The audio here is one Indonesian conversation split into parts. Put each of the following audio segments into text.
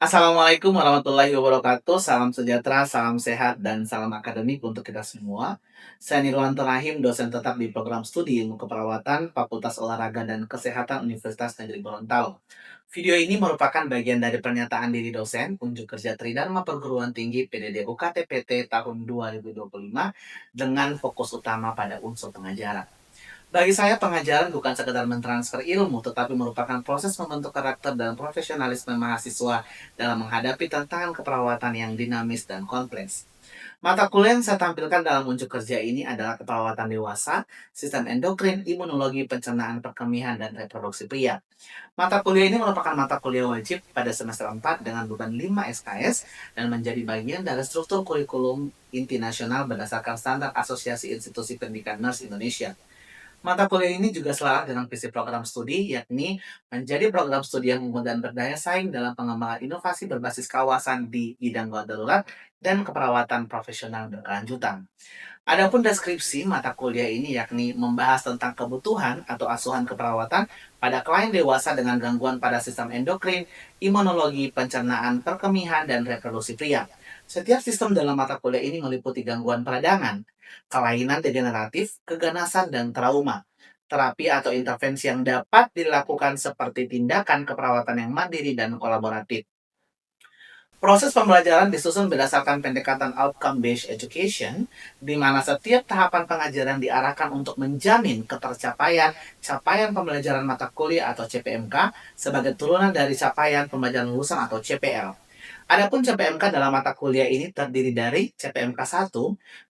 Assalamualaikum warahmatullahi wabarakatuh. Salam sejahtera, salam sehat, dan salam akademik untuk kita semua. Saya Nirwanto Rahim, dosen tetap di program studi ilmu keperawatan Fakultas Olahraga dan Kesehatan Universitas Negeri Gorontalo. Video ini merupakan bagian dari pernyataan diri dosen unjuk kerja Tridharma Perguruan Tinggi PDD UKT-PT tahun 2025 dengan fokus utama pada unsur pengajaran. Bagi saya, pengajaran bukan sekedar mentransfer ilmu, tetapi merupakan proses membentuk karakter dan profesionalisme mahasiswa dalam menghadapi tantangan keperawatan yang dinamis dan kompleks. Mata kuliah yang saya tampilkan dalam unjuk kerja ini adalah keperawatan dewasa, sistem endokrin, imunologi, pencernaan, perkemihan, dan reproduksi pria. Mata kuliah ini merupakan mata kuliah wajib pada semester 4 dengan beban 5 SKS dan menjadi bagian dari struktur kurikulum inti nasional berdasarkan standar Asosiasi Institusi Pendidikan Nurse Indonesia. Mata kuliah ini juga selaras dengan visi program studi, yakni menjadi program studi yang unggul dan berdaya saing dalam pengembangan inovasi berbasis kawasan di bidang gawat darurat dan keperawatan profesional berkelanjutan. Adapun deskripsi mata kuliah ini yakni membahas tentang kebutuhan atau asuhan keperawatan pada klien dewasa dengan gangguan pada sistem endokrin, imunologi, pencernaan, perkemihan, dan reproduksi pria. Setiap sistem dalam mata kuliah ini meliputi gangguan peradangan, kelainan degeneratif, keganasan, dan trauma. Terapi atau intervensi yang dapat dilakukan seperti tindakan keperawatan yang mandiri dan kolaboratif. Proses pembelajaran disusun berdasarkan pendekatan outcome-based education, di mana setiap tahapan pengajaran diarahkan untuk menjamin capaian pembelajaran mata kuliah atau CPMK sebagai turunan dari capaian pembelajaran lulusan atau CPL. Adapun CPMK dalam mata kuliah ini terdiri dari CPMK 1,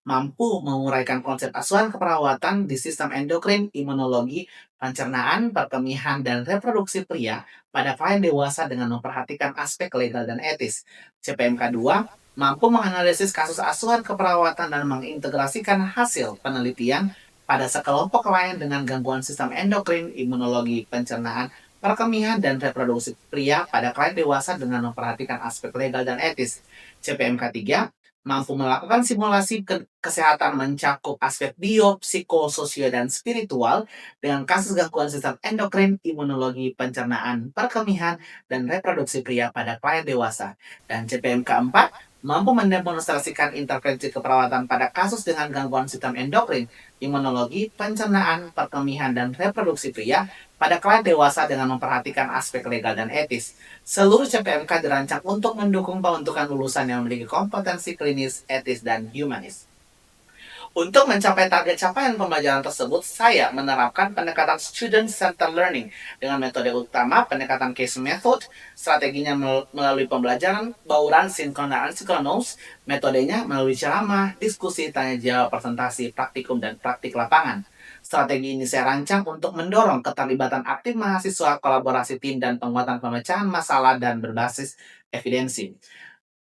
mampu menguraikan konsep asuhan keperawatan di sistem endokrin, imunologi, pencernaan, perkemihan, dan reproduksi pria pada klien dewasa dengan memperhatikan aspek legal dan etis. CPMK 2, mampu menganalisis kasus asuhan keperawatan dan mengintegrasikan hasil penelitian pada sekelompok klien dengan gangguan sistem endokrin, imunologi, pencernaan, perkemihan dan reproduksi pria pada klien dewasa dengan memperhatikan aspek legal dan etis. CPMK 3 mampu melakukan simulasi kesehatan mencakup aspek bio, psikososio, dan spiritual dengan kasus gangguan sistem endokrin, imunologi, pencernaan, perkemihan, dan reproduksi pria pada klien dewasa. Dan CPMK 4 mampu mendemonstrasikan intervensi keperawatan pada kasus dengan gangguan sistem endokrin, imunologi, pencernaan, perkemihan, dan reproduksi pria pada klien dewasa dengan memperhatikan aspek legal dan etis. Seluruh CPMK dirancang untuk mendukung pembentukan lulusan yang memiliki kompetensi klinis, etis, dan humanis. Untuk mencapai target capaian pembelajaran tersebut, saya menerapkan pendekatan student centered learning dengan metode utama pendekatan case method, strateginya melalui pembelajaran bauran sinkron dan asinkronus, metodenya melalui ceramah, diskusi, tanya jawab, presentasi, praktikum, dan praktik lapangan. Strategi ini saya rancang untuk mendorong keterlibatan aktif mahasiswa, kolaborasi tim, dan penguatan pemecahan masalah dan berbasis evidensi.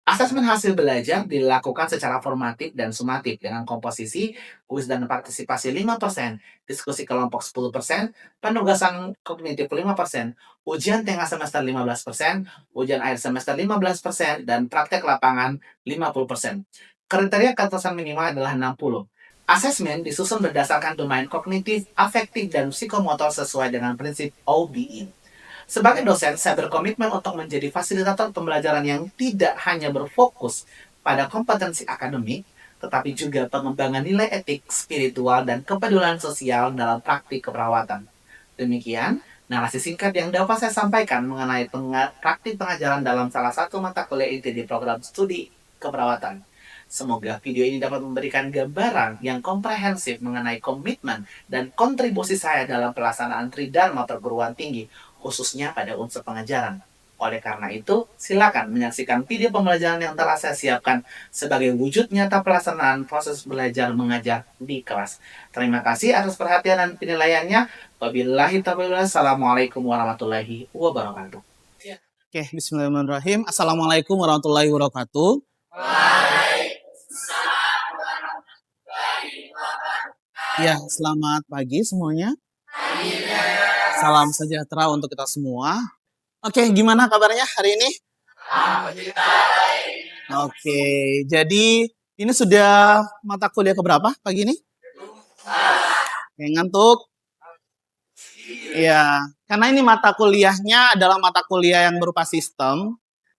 Asesmen hasil belajar dilakukan secara formatif dan sumatif dengan komposisi, kuis dan partisipasi 5%, diskusi kelompok 10%, penugasan kognitif 5%, ujian tengah semester 15%, ujian akhir semester 15%, dan praktek lapangan 50%. Kriteria ketersediaan minimal adalah 60. Asesmen disusun berdasarkan domain kognitif, afektif, dan psikomotor sesuai dengan prinsip OBE. Sebagai dosen, saya berkomitmen untuk menjadi fasilitator pembelajaran yang tidak hanya berfokus pada kompetensi akademik, tetapi juga pengembangan nilai etik, spiritual, dan kepedulian sosial dalam praktik keperawatan. Demikian, narasi singkat yang dapat saya sampaikan mengenai praktik pengajaran dalam salah satu mata kuliah inti di program studi keperawatan. Semoga video ini dapat memberikan gambaran yang komprehensif mengenai komitmen dan kontribusi saya dalam pelaksanaan Tridharma Perguruan Tinggi, khususnya pada unsur pengajaran. Oleh karena itu, silakan menyaksikan video pembelajaran yang telah saya siapkan sebagai wujud nyata pelaksanaan proses belajar mengajar di kelas. Terima kasih atas perhatian dan penilaiannya. Wabillahi taufiq walhidayah. Assalamualaikum warahmatullahi wabarakatuh. Oke, bismillahirrahmanirrahim. Assalamualaikum warahmatullahi wabarakatuh. Ya, selamat pagi semuanya. Salam sejahtera untuk kita semua. Oke, gimana kabarnya hari ini? Oke, jadi ini sudah mata kuliah keberapa pagi ini? Oke, ngantuk? Ya, karena ini mata kuliahnya adalah mata kuliah yang berupa sistem.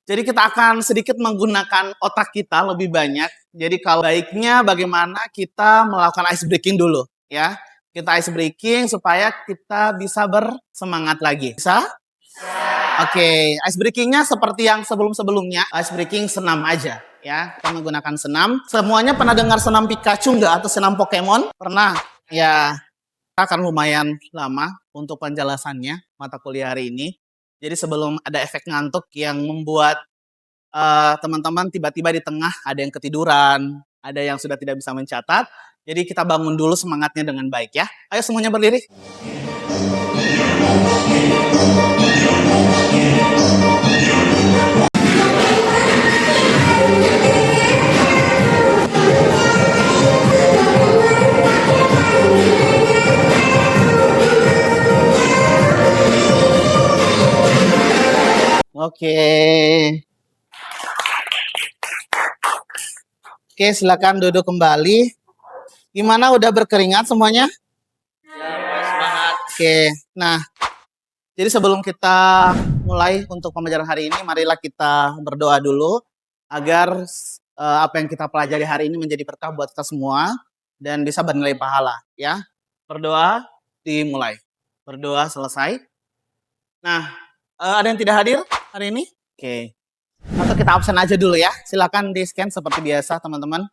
Jadi kita akan sedikit menggunakan otak kita lebih banyak. Jadi kalau baiknya bagaimana kita melakukan ice breaking dulu ya. Kita ice breaking supaya kita bisa bersemangat lagi. Bisa? Oke, ice breaking-nya seperti yang sebelum-sebelumnya. Ice breaking senam aja ya. Kita menggunakan senam. Semuanya pernah dengar senam Pikachu nggak atau senam Pokemon? Pernah? Ya, akan lumayan lama untuk penjelasannya mata kuliah hari ini. Jadi sebelum ada efek ngantuk yang membuat teman-teman tiba-tiba di tengah ada yang ketiduran, ada yang sudah tidak bisa mencatat. Jadi kita bangun dulu semangatnya dengan baik ya. Ayo semuanya berdiri. Oke. Oke, silakan duduk kembali. Gimana, udah berkeringat semuanya? Semangat. Oke, nah, jadi sebelum kita mulai untuk pembelajaran hari ini, marilah kita berdoa dulu agar apa yang kita pelajari hari ini menjadi berkah buat kita semua dan bisa bernilai pahala ya. Berdoa dimulai. Berdoa selesai. Nah, ada yang tidak hadir hari ini? Oke. Atau kita absen aja dulu ya. Silakan di-scan seperti biasa teman-teman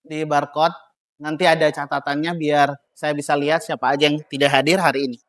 di barcode. Nanti ada catatannya biar saya bisa lihat siapa aja yang tidak hadir hari ini.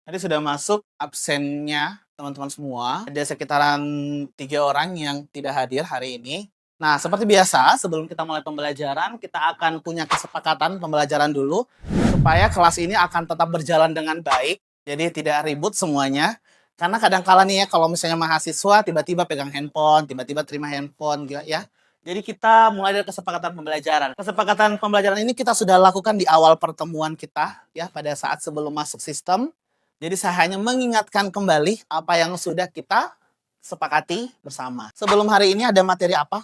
Tadi sudah masuk absennya teman-teman semua. Ada sekitaran 3 orang yang tidak hadir hari ini. Nah, seperti biasa, sebelum kita mulai pembelajaran, kita akan punya kesepakatan pembelajaran dulu supaya kelas ini akan tetap berjalan dengan baik. Jadi tidak ribut semuanya. Karena kadang-kala nih ya, kalau misalnya mahasiswa tiba-tiba pegang handphone, tiba-tiba terima handphone gitu ya. Jadi kita mulai dari kesepakatan pembelajaran. Kesepakatan pembelajaran ini kita sudah lakukan di awal pertemuan kita ya, pada saat sebelum masuk sistem. Jadi saya hanya mengingatkan kembali apa yang sudah kita sepakati bersama. Sebelum hari ini ada materi apa?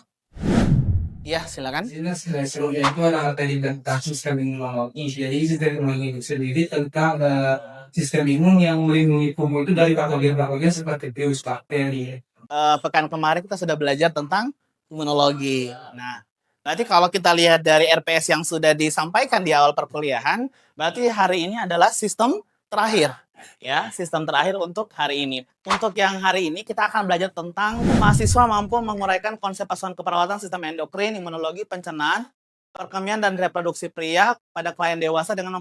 Ya, silakan. Itu adalah tadi tentang sistem imunologi. Jadi sistem imunologi itu sendiri tentang sistem imun yang melindungi tubuh itu dari patogen-patogen seperti virus, bakteri. Pekan kemarin kita sudah belajar tentang imunologi. Nah, berarti kalau kita lihat dari RPS yang sudah disampaikan di awal perkuliahan, berarti hari ini adalah sistem terakhir. Ya, sistem terakhir untuk hari ini. Untuk yang hari ini kita akan belajar tentang mahasiswa mampu menguraikan konsep asuhan keperawatan sistem endokrin, imunologi, pencernaan, perkemian dan reproduksi pria pada klien dewasa dengan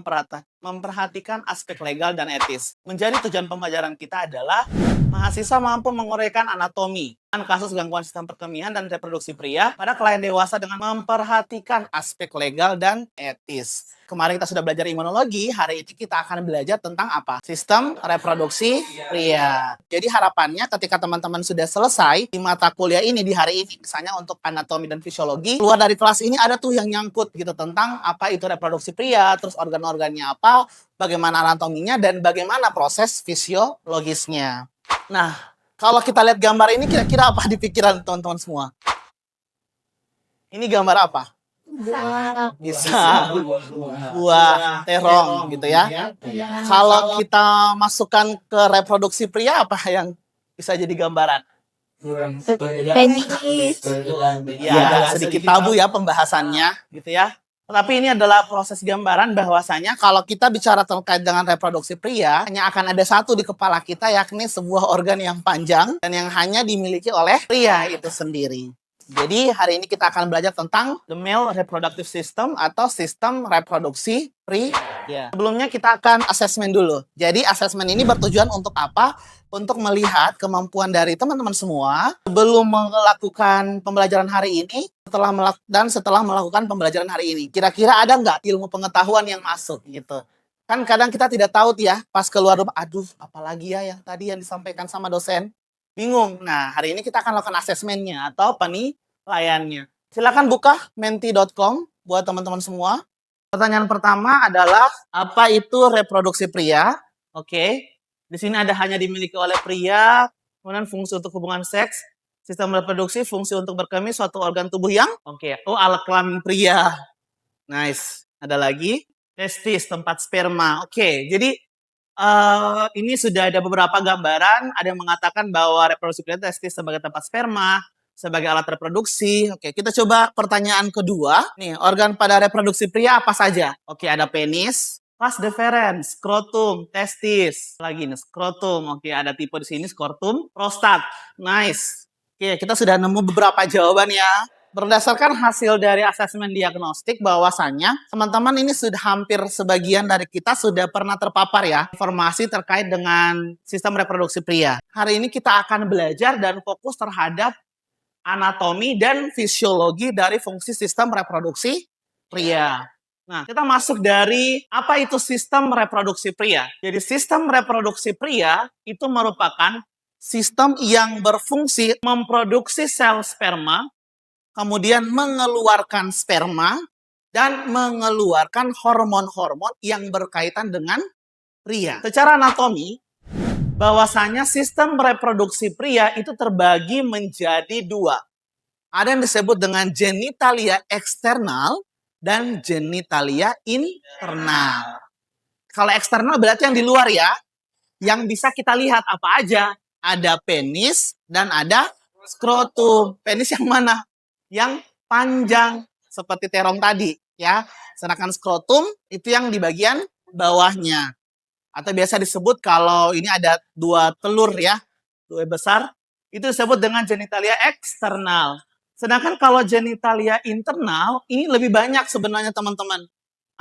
memperhatikan aspek legal dan etis. Menjadi tujuan pembelajaran kita adalah mahasiswa mampu menguraikan anatomi dan kasus gangguan sistem perkemian dan reproduksi pria pada klien dewasa dengan memperhatikan aspek legal dan etis. Kemarin kita sudah belajar imunologi, hari ini kita akan belajar tentang apa? Sistem reproduksi pria. Jadi harapannya ketika teman-teman sudah selesai di mata kuliah ini di hari ini, misalnya untuk anatomi dan fisiologi, keluar dari kelas ini ada tuh yang nyangkut gitu tentang apa itu reproduksi pria, terus organ-organnya apa, bagaimana anatominya, dan bagaimana proses fisiologisnya. Nah, kalau kita lihat gambar ini kira-kira apa di pikiran teman-teman semua? Ini gambar apa? Bisa buah terong gitu ya. Kalau kita masukkan ke reproduksi pria, apa yang bisa jadi gambaran? Ya, agak sedikit tabu ya pembahasannya gitu ya. Tapi ini adalah proses gambaran bahwasanya kalau kita bicara terkait dengan reproduksi pria, hanya akan ada satu di kepala kita, yakni sebuah organ yang panjang dan yang hanya dimiliki oleh pria itu sendiri. Jadi hari ini kita akan belajar tentang the male reproductive system atau sistem reproduksi pria. Sebelumnya kita akan asesmen dulu. Jadi asesmen ini bertujuan untuk apa? Untuk melihat kemampuan dari teman-teman semua sebelum melakukan pembelajaran hari ini, setelah melakukan pembelajaran hari ini. Kira-kira ada nggak ilmu pengetahuan yang masuk gitu? Kan kadang kita tidak tahu ya, pas keluar rumah, aduh apalagi ya yang tadi yang disampaikan sama dosen. Bingung. Nah, hari ini kita akan lakukan asesmennya atau penilaiannya. Silakan buka menti.com buat teman-teman semua. Pertanyaan pertama adalah apa itu reproduksi pria? Oke. Di sini ada hanya dimiliki oleh pria, kemudian fungsi untuk hubungan seks, sistem reproduksi, fungsi untuk berkemih suatu organ tubuh yang alat kelamin pria. Nice. Ada lagi testis, tempat sperma. Oke, jadi ini sudah ada beberapa gambaran, ada yang mengatakan bahwa reproduksi pria testis sebagai tempat sperma, sebagai alat reproduksi. Oke, kita coba pertanyaan kedua. Nih, organ pada reproduksi pria apa saja? Oke, ada penis, vas deferens, skrotum, testis. Lagi nih, skrotum. Oke, ada tipe di sini, skrotum, prostat. Nice. Oke, kita sudah nemu beberapa jawaban ya. Berdasarkan hasil dari asesmen diagnostik bahwasannya teman-teman ini sudah hampir sebagian dari kita sudah pernah terpapar ya informasi terkait dengan sistem reproduksi pria. Hari ini kita akan belajar dan fokus terhadap anatomi dan fisiologi dari fungsi sistem reproduksi pria. Nah, kita masuk dari apa itu sistem reproduksi pria. Jadi sistem reproduksi pria itu merupakan sistem yang berfungsi memproduksi sel sperma, kemudian mengeluarkan sperma, dan mengeluarkan hormon-hormon yang berkaitan dengan pria. Secara anatomi, bahwasanya sistem reproduksi pria itu terbagi menjadi dua. Ada yang disebut dengan genitalia eksternal dan genitalia internal. Kalau eksternal berarti yang di luar ya, yang bisa kita lihat apa aja. Ada penis dan ada skrotum. Penis yang mana? Yang panjang seperti terong tadi ya. Sedangkan skrotum itu yang di bagian bawahnya. Atau biasa disebut kalau ini ada dua telur ya, dua besar, itu disebut dengan genitalia eksternal. Sedangkan kalau genitalia internal ini lebih banyak sebenarnya teman-teman.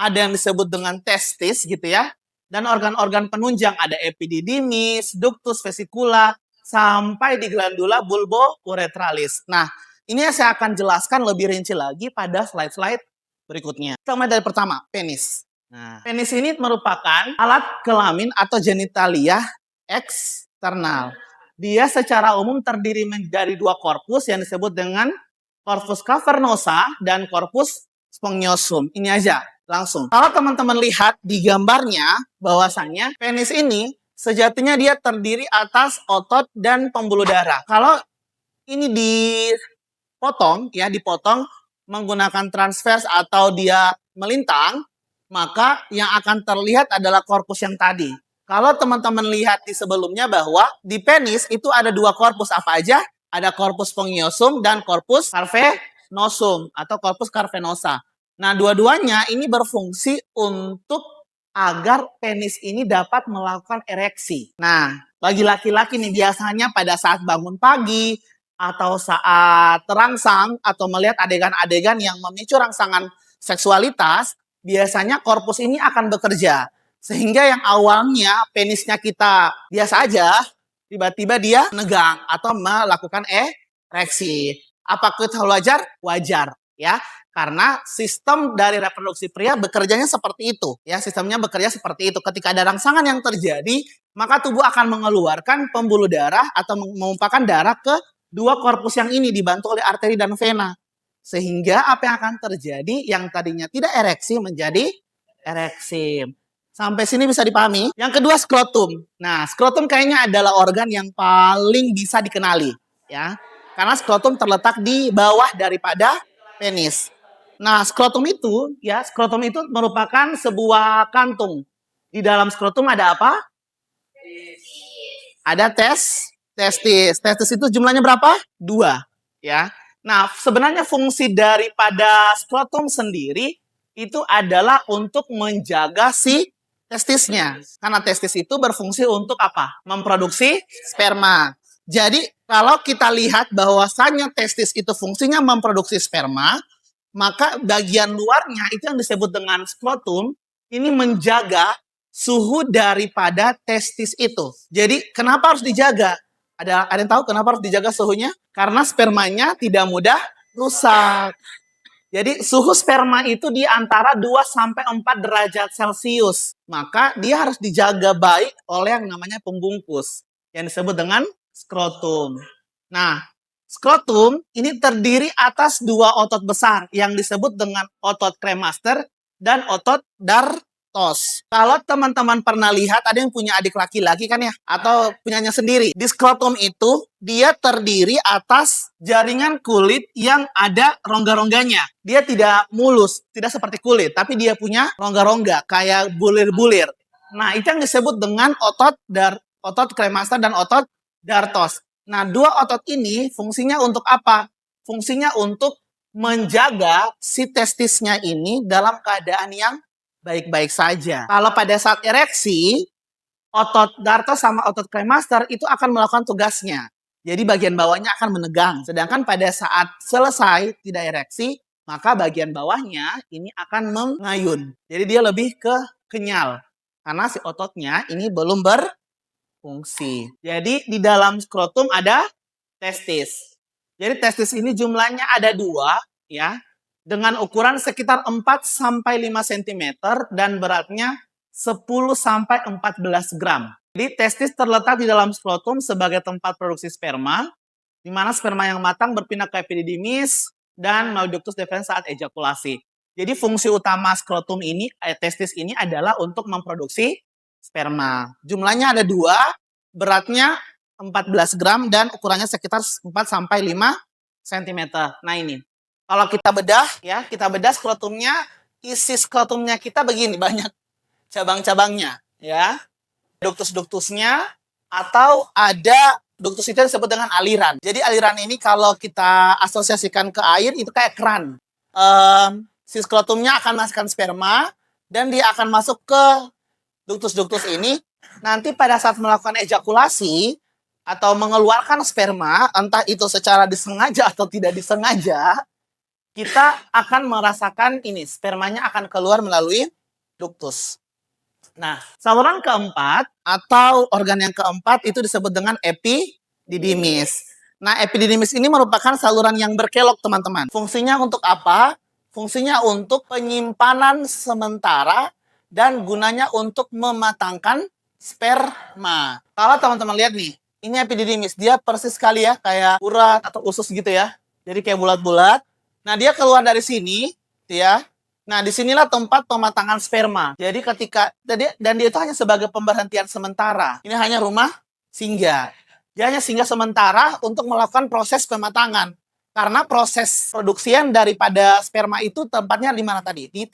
Ada yang disebut dengan testis gitu ya. Dan organ-organ penunjang ada epididymis, ductus vesicula, sampai di glandula bulbo-uretralis. Nah, ini saya akan jelaskan lebih rinci lagi pada slide-slide berikutnya. Kita mulai dari pertama, penis. Nah, penis ini merupakan alat kelamin atau genitalia eksternal. Dia secara umum terdiri dari dua korpus yang disebut dengan corpus cavernosa dan corpus spongiosum. Ini aja, langsung. Kalau teman-teman lihat di gambarnya, bahwasannya penis ini sejatinya dia terdiri atas otot dan pembuluh darah. Kalau ini dipotong menggunakan transvers atau dia melintang, maka yang akan terlihat adalah korpus yang tadi. Kalau teman-teman lihat di sebelumnya bahwa di penis itu ada dua korpus apa aja? Ada korpus spongiosum dan korpus cavernosum atau korpus cavernosa. Nah, dua-duanya ini berfungsi untuk agar penis ini dapat melakukan ereksi. Nah, bagi laki-laki nih biasanya pada saat bangun pagi atau saat terangsang atau melihat adegan-adegan yang memicu rangsangan seksualitas, biasanya korpus ini akan bekerja. Sehingga yang awalnya penisnya kita biasa aja, tiba-tiba dia menegang atau melakukan ereksi. Apakah itu wajar? Wajar, ya. Karena sistem dari reproduksi pria bekerjanya seperti itu, ya. Sistemnya bekerja seperti itu. Ketika ada rangsangan yang terjadi, maka tubuh akan mengeluarkan pembuluh darah atau memumpahkan darah ke dua korpus yang ini dibantu oleh arteri dan vena. Sehingga apa yang akan terjadi yang tadinya tidak ereksi menjadi ereksi. Sampai sini bisa dipahami. Yang kedua, skrotum. Nah, skrotum kayaknya adalah organ yang paling bisa dikenali, ya. Karena skrotum terletak di bawah daripada penis. Nah, skrotum itu merupakan sebuah kantung. Di dalam skrotum ada apa? Ada testis. Testis itu jumlahnya berapa? 2, ya. Nah, sebenarnya fungsi daripada skrotum sendiri itu adalah untuk menjaga si testisnya. Karena testis itu berfungsi untuk apa? Memproduksi sperma. Jadi, kalau kita lihat bahwasannya testis itu fungsinya memproduksi sperma, maka bagian luarnya itu yang disebut dengan skrotum, ini menjaga suhu daripada testis itu. Jadi, kenapa harus dijaga? Ada yang tahu kenapa harus dijaga suhunya? Karena spermanya tidak mudah rusak. Jadi suhu sperma itu di antara 2-4 derajat Celcius. Maka dia harus dijaga baik oleh yang namanya pembungkus. Yang disebut dengan skrotum. Nah, skrotum ini terdiri atas dua otot besar. Yang disebut dengan otot kremaster dan otot dartos. Kalau teman-teman pernah lihat ada yang punya adik laki-laki kan ya? Atau punyanya sendiri. Di skrotum itu dia terdiri atas jaringan kulit yang ada rongga-rongganya. Dia tidak mulus, tidak seperti kulit, tapi dia punya rongga-rongga kayak bulir-bulir. Nah, itu yang disebut dengan otot kremaster dan otot dartos. Nah, dua otot ini fungsinya untuk apa? Fungsinya untuk menjaga si testisnya ini dalam keadaan yang baik-baik saja. Kalau pada saat ereksi, otot dartos sama otot kremaster itu akan melakukan tugasnya. Jadi bagian bawahnya akan menegang. Sedangkan pada saat selesai tidak ereksi, maka bagian bawahnya ini akan mengayun. Jadi dia lebih ke kenyal. Karena si ototnya ini belum berfungsi. Jadi di dalam skrotum ada testis. Jadi testis ini jumlahnya ada 2 ya. Dengan ukuran sekitar 4 sampai 5 cm dan beratnya 10 sampai 14 gram. Jadi testis terletak di dalam skrotum sebagai tempat produksi sperma, di mana sperma yang matang berpindah ke epididymis dan melalui ductus deferens saat ejakulasi. Jadi fungsi utama skrotum ini, testis ini adalah untuk memproduksi sperma. Jumlahnya ada 2, beratnya 14 gram dan ukurannya sekitar 4 sampai 5 cm. Nah ini, kalau kita bedah skrotumnya, isi skrotumnya kita begini, banyak cabang-cabangnya, ya. Duktus-duktusnya, atau ada duktus itu disebut dengan aliran. Jadi aliran ini kalau kita asosiasikan ke air, itu kayak keran. Si skrotumnya akan masukkan sperma, dan dia akan masuk ke duktus-duktus ini. Nanti pada saat melakukan ejakulasi, atau mengeluarkan sperma, entah itu secara disengaja atau tidak disengaja, kita akan merasakan ini, spermanya akan keluar melalui duktus. Nah, saluran keempat atau organ yang keempat itu disebut dengan epididymis. Nah, epididymis ini merupakan saluran yang berkelok, teman-teman. Fungsinya untuk apa? Fungsinya untuk penyimpanan sementara dan gunanya untuk mematangkan sperma. Kalau teman-teman lihat nih, ini epididymis, dia persis sekali ya, kayak urat atau usus gitu ya. Jadi kayak bulat-bulat. Nah, dia keluar dari sini, ya. Nah, disinilah tempat pematangan sperma. Jadi dan dia itu hanya sebagai pemberhentian sementara. Ini hanya rumah singgah. Dia hanya singgah sementara untuk melakukan proses pematangan. Karena proses produksian daripada sperma itu tempatnya di mana tadi? Di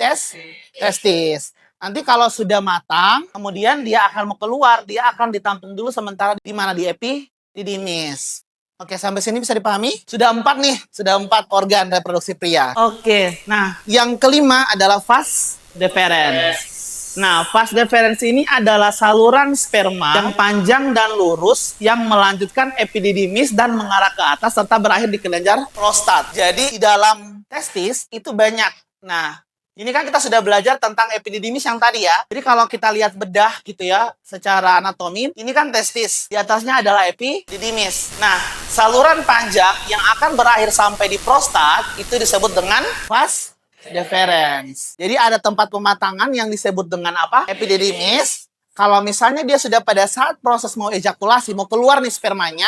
testis. Nanti kalau sudah matang, kemudian dia akan mau keluar, dia akan ditampung dulu sementara di mana? Di epididymis. Oke, sampai sini bisa dipahami? Sudah 4 organ reproduksi pria. Oke, nah yang kelima adalah vas deferens. Nah, vas deferens ini adalah saluran sperma yang panjang dan lurus yang melanjutkan epididymis dan mengarah ke atas serta berakhir di kelenjar prostat. Jadi di dalam testis itu banyak. Nah, ini kan kita sudah belajar tentang epididymis yang tadi ya. Jadi kalau kita lihat bedah gitu ya, secara anatomi, ini kan testis. Di atasnya adalah epididymis. Nah, saluran panjang yang akan berakhir sampai di prostat itu disebut dengan vas deferens. Jadi ada tempat pematangan yang disebut dengan apa? Epididymis. Kalau misalnya dia sudah pada saat proses mau ejakulasi, mau keluar nih spermanya,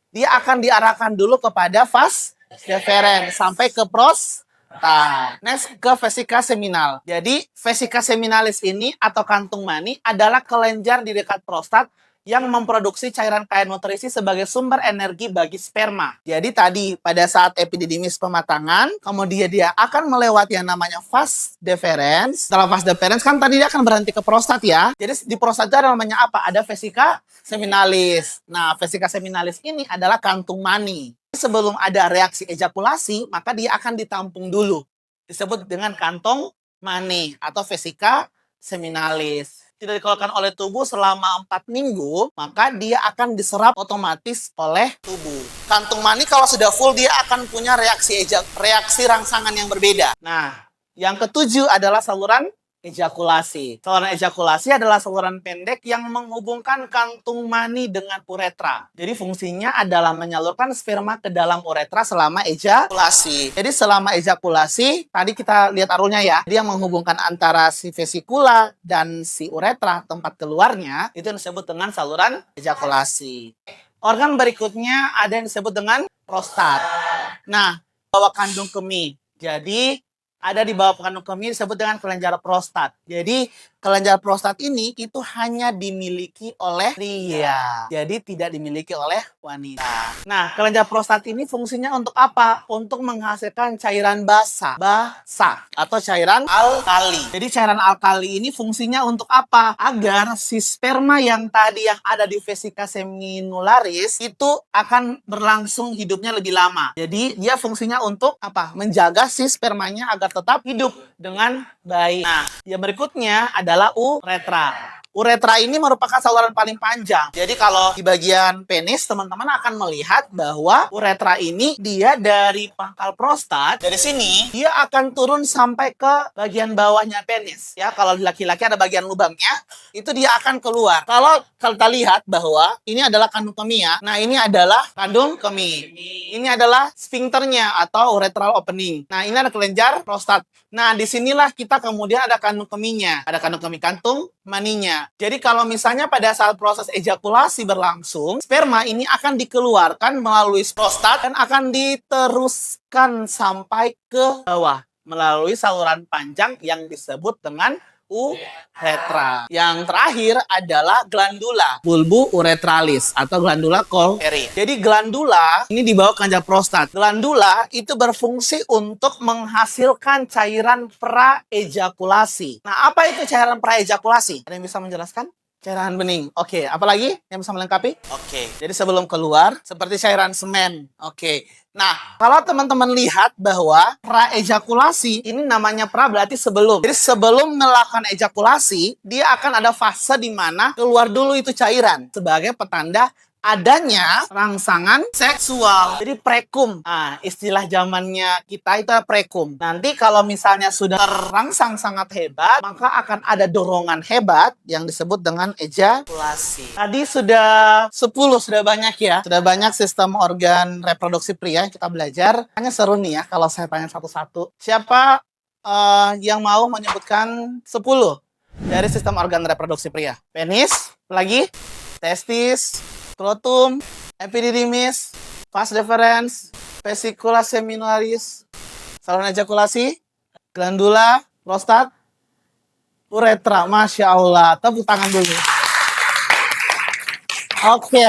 dia akan diarahkan dulu kepada vas deferens sampai ke prostat. Next ke vesika seminal. Jadi vesika seminalis ini atau kantung mani adalah kelenjar di dekat prostat yang memproduksi cairan kain nutrisi sebagai sumber energi bagi sperma. Jadi tadi pada saat epididymis pematangan, kemudian dia akan melewati yang namanya vas deferens. Setelah vas deferens kan tadi dia akan berhenti ke prostat ya. Jadi di prostat itu ada namanya apa? Ada vesika seminalis. Nah, vesika seminalis ini adalah kantung mani. Sebelum ada reaksi ejakulasi, maka dia akan ditampung dulu. Disebut dengan kantong mani atau vesika seminalis. Tidak dikeluarkan oleh tubuh selama 4 minggu, maka dia akan diserap otomatis oleh tubuh. Kantung mani kalau sudah full, dia akan punya reaksi rangsangan yang berbeda. Nah, yang ketujuh adalah saluran ejakulasi. Saluran ejakulasi adalah saluran pendek yang menghubungkan kantung mani dengan uretra. Jadi fungsinya adalah menyalurkan sperma ke dalam uretra selama ejakulasi. Jadi selama ejakulasi, tadi kita lihat arulnya ya, dia menghubungkan antara si vesikula dan si uretra, tempat keluarnya, itu yang disebut dengan saluran ejakulasi. Organ berikutnya ada yang disebut dengan prostat. Nah, bawah kandung kemih. Jadi ada di bawah kandung kemih disebut dengan kelenjar prostat. Jadi kelenjar prostat ini itu hanya dimiliki oleh pria. Jadi tidak dimiliki oleh wanita. Nah, kelenjar prostat ini fungsinya untuk apa? Untuk menghasilkan cairan basa atau cairan alkali. Jadi cairan alkali ini fungsinya untuk apa? Agar si sperma yang tadi yang ada di vesika seminularis itu akan berlangsung hidupnya lebih lama. Jadi dia fungsinya untuk apa? Menjaga si spermanya agar tetap hidup dengan baik. Nah, yang berikutnya adalah uretra. Uretra ini merupakan saluran paling panjang. Jadi kalau di bagian penis, teman-teman akan melihat bahwa uretra ini dia dari pangkal prostat. Dari sini, dia akan turun sampai ke bagian bawahnya penis. Ya, kalau di laki-laki ada bagian lubangnya, itu dia akan keluar. Kalau kita lihat bahwa ini adalah kandung kemih ya. Nah, ini adalah kandung kemih. Ini adalah sphincternya atau urethral opening. Nah, ini ada kelenjar prostat. Nah, disinilah kita kemudian ada kandung kemihnya. Ada kandung kemih kantung, maninya. Jadi kalau misalnya pada saat proses ejakulasi berlangsung, sperma ini akan dikeluarkan melalui prostat dan akan diteruskan sampai ke bawah melalui saluran panjang yang disebut dengan uretra. Yang terakhir adalah glandula bulbu uretralis atau glandula Golgi. Jadi glandula ini di bawah kelenjar prostat. Glandula itu berfungsi untuk menghasilkan cairan praejakulasi. Nah, apa itu cairan praejakulasi? Ada yang bisa menjelaskan? Cairan bening. Oke, apalagi yang bisa melengkapi? Oke. Jadi sebelum keluar seperti cairan semen. Oke. Nah, kalau teman-teman lihat bahwa praejakulasi ini namanya pra berarti sebelum. Jadi sebelum melakukan ejakulasi, dia akan ada fase di mana keluar dulu itu cairan sebagai petanda adanya rangsangan seksual. Jadi prekum. Nah, istilah zamannya kita itu prekum. Nanti kalau misalnya sudah terangsang sangat hebat, maka akan ada dorongan hebat yang disebut dengan ejakulasi. Tadi sudah 10, sudah banyak ya. Sudah banyak sistem organ reproduksi pria yang kita belajar. Hanya seru nih ya kalau saya tanya satu-satu. Siapa yang mau menyebutkan 10 dari sistem organ reproduksi pria? Penis, lagi, testis, skrotum, epididymis, vas deferens, vesicula seminularis, saluran ejakulasi, glandula, prostat, uretra. Masya Allah. Tepuk tangan dulu. Oke.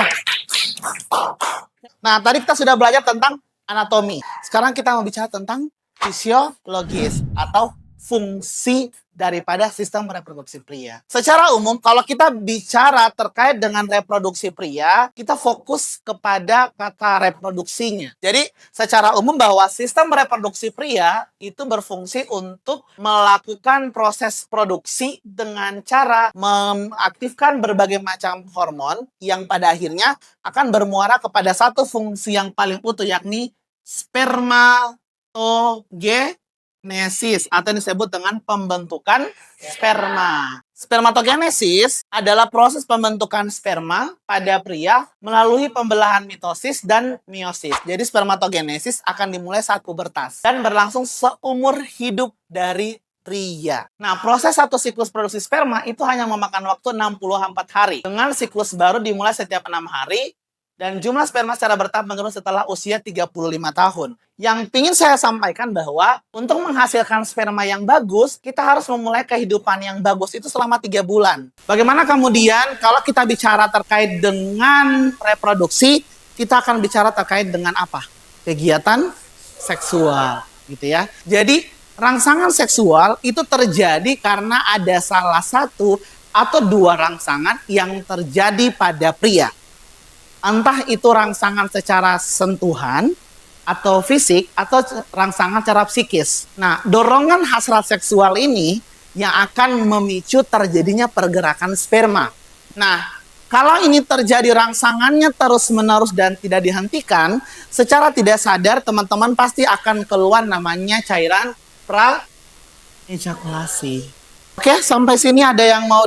Nah, tadi kita sudah belajar tentang anatomi. Sekarang kita mau bicara tentang fisiologis atau fungsi daripada sistem reproduksi pria. Secara umum, kalau kita bicara terkait dengan reproduksi pria, kita fokus kepada kata reproduksinya. Jadi, secara umum bahwa sistem reproduksi pria itu berfungsi untuk melakukan proses produksi dengan cara mengaktifkan berbagai macam hormon yang pada akhirnya akan bermuara kepada satu fungsi yang paling utuh, yakni spermatogenesis atau disebut dengan pembentukan sperma. Spermatogenesis adalah proses pembentukan sperma pada pria melalui pembelahan mitosis dan meiosis. Jadi spermatogenesis akan dimulai saat pubertas dan berlangsung seumur hidup dari pria. Nah, proses satu siklus produksi sperma itu hanya memakan waktu 64 hari. Dengan siklus baru dimulai setiap 6 hari. Dan jumlah sperma secara bertahap menurun setelah usia 35 tahun. Yang ingin saya sampaikan bahwa untuk menghasilkan sperma yang bagus, kita harus memulai kehidupan yang bagus itu selama 3 bulan. Bagaimana kemudian kalau kita bicara terkait dengan reproduksi, kita akan bicara terkait dengan apa? Kegiatan seksual, gitu ya. Jadi, rangsangan seksual itu terjadi karena ada salah satu atau 2 rangsangan yang terjadi pada pria. Entah itu rangsangan secara sentuhan atau fisik atau rangsangan secara psikis. Nah, dorongan hasrat seksual ini yang akan memicu terjadinya pergerakan sperma. Nah, kalau ini terjadi rangsangannya terus-menerus dan tidak dihentikan, secara tidak sadar teman-teman pasti akan keluar namanya cairan pra-ejakulasi. Oke, sampai sini ada yang mau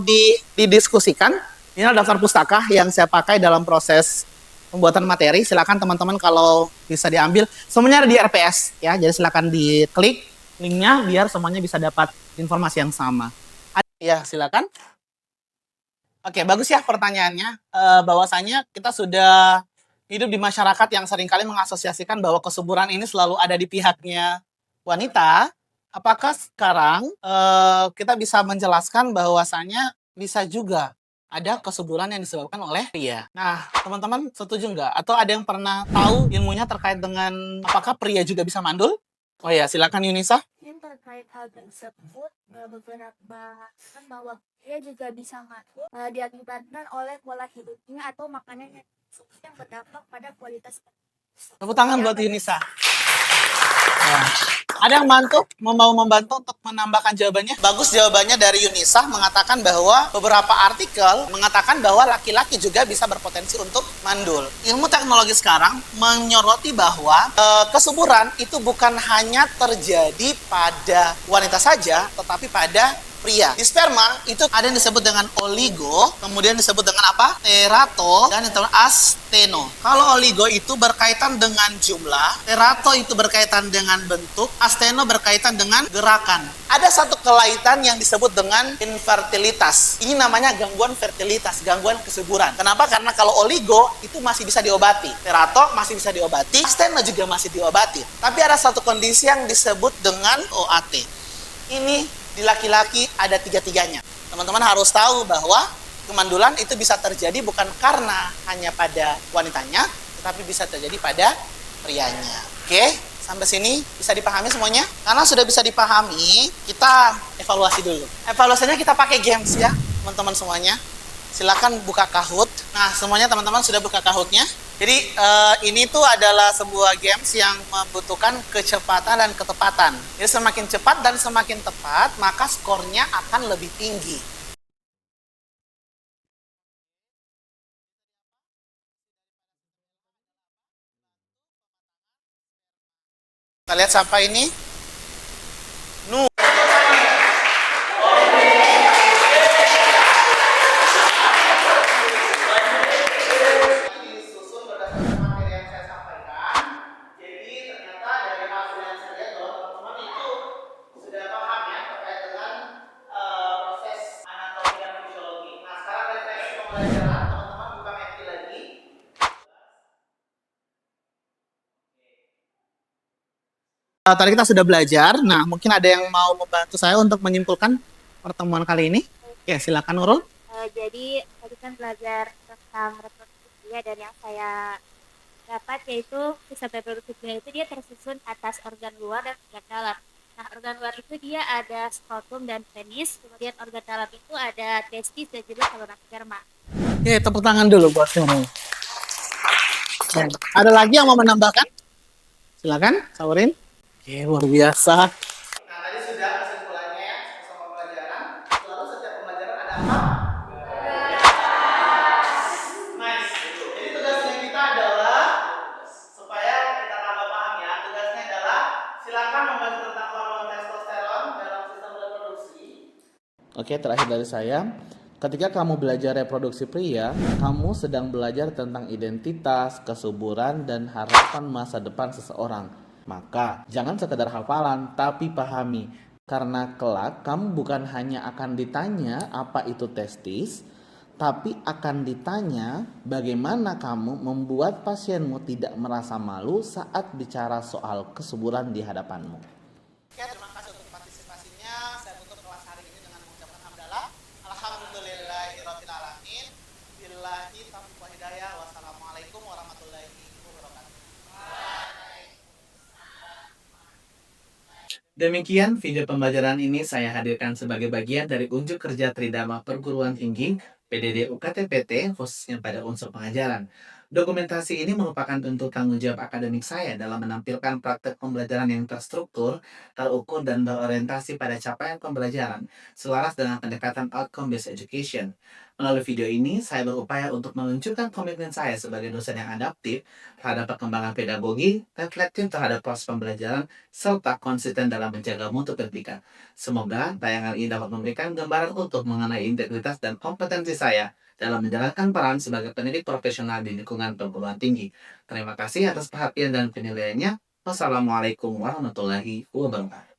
didiskusikan? Ini adalah daftar pustaka yang saya pakai dalam proses pembuatan materi. Silakan teman-teman kalau bisa diambil. Semuanya ada di RPS ya. Jadi silakan diklik linknya biar semuanya bisa dapat informasi yang sama. Ya, silakan. Oke, bagus ya pertanyaannya. Bahwasanya kita sudah hidup di masyarakat yang seringkali mengasosiasikan bahwa kesuburan ini selalu ada di pihaknya wanita. apakah sekarang kita bisa menjelaskan bahwasanya bisa juga ada kesuburan yang disebabkan oleh pria. Nah, teman-teman setuju nggak? Atau ada yang pernah tahu ilmunya terkait dengan apakah pria juga bisa mandul? Oh ya, silakan Yunisa. Mungkin terkait hal tersebut, beberapa kan bahwa dia juga bisa mandul diakibatkan oleh pola hidupnya atau makanan yang berdampak pada kualitas. Tepuk tangan buat Yunisa. Nah, ada yang mau membantu untuk menambahkan jawabannya? Bagus jawabannya dari Yunisa mengatakan bahwa beberapa artikel mengatakan bahwa laki-laki juga bisa berpotensi untuk mandul. Ilmu teknologi sekarang menyoroti bahwa kesuburan itu bukan hanya terjadi pada wanita saja, tetapi pada pria. Di sperma itu ada yang disebut dengan oligo, kemudian disebut dengan apa? Terato, dan yang terakhir asteno. Kalau oligo itu berkaitan dengan jumlah, terato itu berkaitan dengan bentuk, asteno berkaitan dengan gerakan. Ada satu kelainan yang disebut dengan infertilitas. Ini namanya gangguan fertilitas, gangguan kesuburan. Kenapa? Karena kalau oligo itu masih bisa diobati, terato masih bisa diobati, asteno juga masih diobati. Tapi ada satu kondisi yang disebut dengan OAT. Ini di laki-laki ada tiga-tiganya. Teman-teman harus tahu bahwa kemandulan itu bisa terjadi bukan karena hanya pada wanitanya, tetapi bisa terjadi pada prianya. Oke, sampai sini bisa dipahami semuanya? Karena sudah bisa dipahami, kita evaluasi dulu. Evaluasinya kita pakai games ya, teman-teman semuanya. Silakan buka Kahoot. Nah, semuanya teman-teman sudah buka Kahoot-nya. Jadi ini tuh adalah sebuah games yang membutuhkan kecepatan dan ketepatan. Jadi semakin cepat dan semakin tepat, maka skornya akan lebih tinggi. Kita lihat siapa ini? Tadi kita sudah belajar. Nah, mungkin ada yang mau membantu saya untuk menyimpulkan pertemuan kali ini. Ya, silakan Nurul. Jadi tadi kan belajar tentang reproduksi ya, dan yang saya dapat yaitu sistem reproduksi pria itu dia tersusun atas organ luar dan organ dalam. Nah, organ luar itu dia ada skrotum dan penis, kemudian organ dalam itu ada testis dan juga saluran sperma. Oke, tepuk tangan dulu buat Nurul. Ada lagi yang mau menambahkan? Silakan, Saurin. Oke, luar biasa. Nah, tadi sudah kesimpulannya ya, sama pelajaran. Lalu setiap pembelajaran ada apa? Nice. Jadi tugasnya kita adalah, supaya kita tambah paham ya, tugasnya adalah silakan membaca tentang hormon testosteron dalam sistem reproduksi. Oke, terakhir dari saya. Ketika kamu belajar reproduksi pria, kamu sedang belajar tentang identitas, kesuburan, dan harapan masa depan seseorang. Maka, jangan sekedar hafalan, tapi pahami. Karena kelak, kamu bukan hanya akan ditanya apa itu testis, tapi akan ditanya bagaimana kamu membuat pasienmu tidak merasa malu saat bicara soal kesuburan di hadapanmu. Oke, terima kasih untuk partisipasinya. Saya tutup kelas hari ini dengan mengucapkan hamdalah. Alhamdulillahirabbil alamin. Billahi taufiq wal hidayah. Wassalamualaikum warahmatullahi wabarakatuh. Demikian video pembelajaran ini saya hadirkan sebagai bagian dari unjuk kerja Tridharma Perguruan Tinggi PDD UKT-PT khususnya pada unsur pengajaran. Dokumentasi ini merupakan bentuk tanggung jawab akademik saya dalam menampilkan praktek pembelajaran yang terstruktur, terukur, dan berorientasi pada capaian pembelajaran selaras dengan pendekatan outcome-based education. Melalui video ini, saya berupaya untuk menunjukkan komitmen saya sebagai dosen yang adaptif terhadap perkembangan pedagogi, reflektif terhadap proses pembelajaran, serta konsisten dalam menjaga mutu pendidikan. Semoga tayangan ini dapat memberikan gambaran utuh mengenai integritas dan kompetensi saya dalam menjalankan peran sebagai pendidik profesional di lingkungan perguruan tinggi. Terima kasih atas perhatian dan penilaiannya. Wassalamualaikum warahmatullahi wabarakatuh.